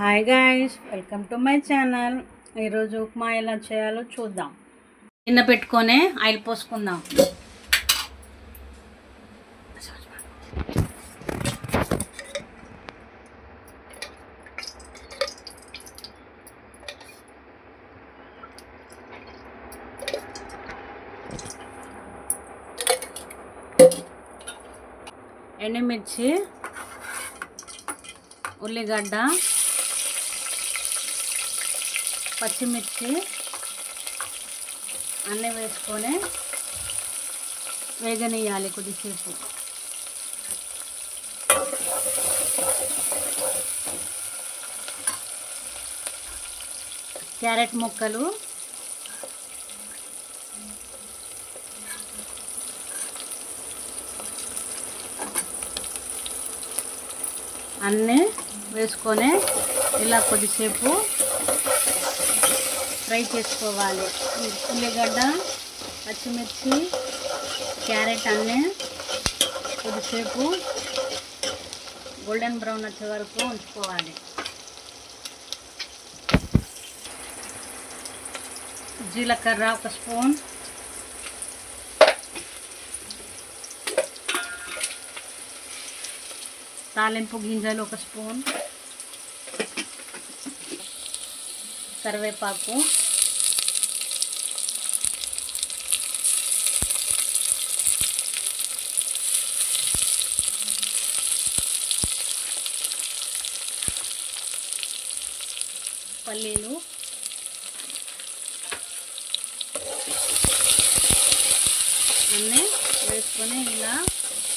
Hi guys, welcome to my channel. ఈరోజు ఉప్మా ఎలా చేయాలో చూద్దాం. గిన్నె పెట్టుకొని ఆయిల్ పోసుకుందాం. ఎండుమిర్చి, ఉల్లిగడ్డ, పచ్చిమిర్చి అన్నీ వేసుకొని వేగనీయాలి కొద్దిసేపు. క్యారెట్ ముక్కలు, అన్నీ వేసుకొని ఇలా కొద్దిసేపు ఫ్రై చేసుకోవాలి. ఉల్లిగడ్డ, పచ్చిమిర్చి, క్యారెట్ అన్నీ కొద్దిసేపు గోల్డెన్ బ్రౌన్ వచ్చే వరకు ఉంచుకోవాలి. జీలకర్ర ఒక స్పూన్, తాలింపు గింజలు ఒక స్పూన్, కరివేపాకు, పల్లీలు, అన్నీ వేసుకొని ఇలా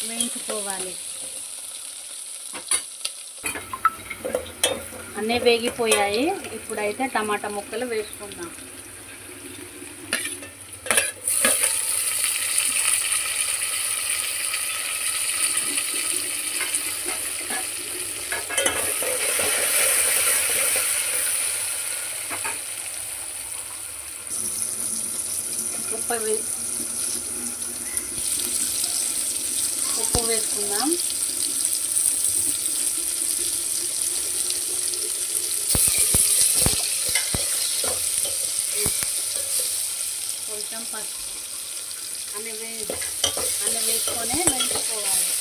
వేయించుకోవాలి. అన్నీ వేగిపోయాయి. ఇప్పుడైతే టమాటా ముక్కలు వేసుకుందాం. ఉప్పు వేసుకుందాం. కొంచెం పసుపు అన్నీ వేసుకొని వేయించుకోవాలి.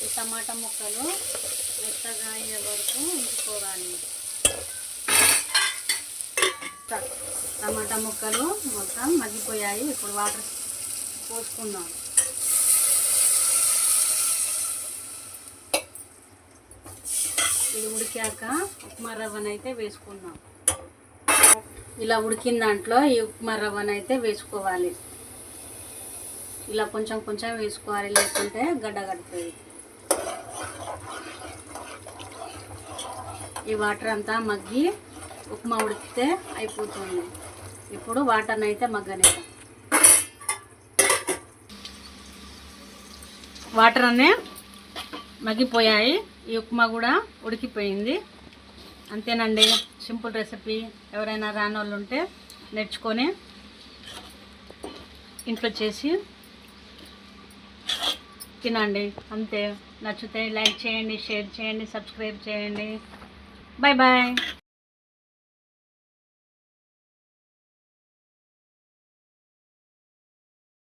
ఈ టమాటా ముక్కలు మెత్తగా అయ్యే వరకు ఉంచుకోవాలి. టమాటా ముక్కలు మొత్తం మగ్గిపోయాయి. ఇప్పుడు వాటర్ పోసుకుందాం. ఇది ఉడికాక ఉప్మా రవ్వనైతే వేసుకుందాం. ఇలా ఉడికిన దాంట్లో ఈ ఉప్మా రవ్వనైతే వేసుకోవాలి. ఇలా కొంచెం కొంచెం వేసుకోవాలి, లేకుంటే గడ్డ కడిపోయి. ఈ వాటర్ అంతా మగ్గి ఉప్మా ఉడికితే అయిపోతుంది. ఇప్పుడు వాటర్ని అయితే మగ్గనిద్దాం. వాటర్ అన్నీ మగ్గిపోయాయి. ఈ ఉప్మా కూడా ఉడికిపోయింది. అంతేనండి, సింపుల్ రెసిపీ. ఎవరైనా రాని వాళ్ళు ఉంటే నేర్చుకొని ఇంట్లో చేసి తినండి. అంతే. నచ్చితే లైక్ చేయండి, షేర్ చేయండి, సబ్స్క్రైబ్ చేయండి. Bye bye.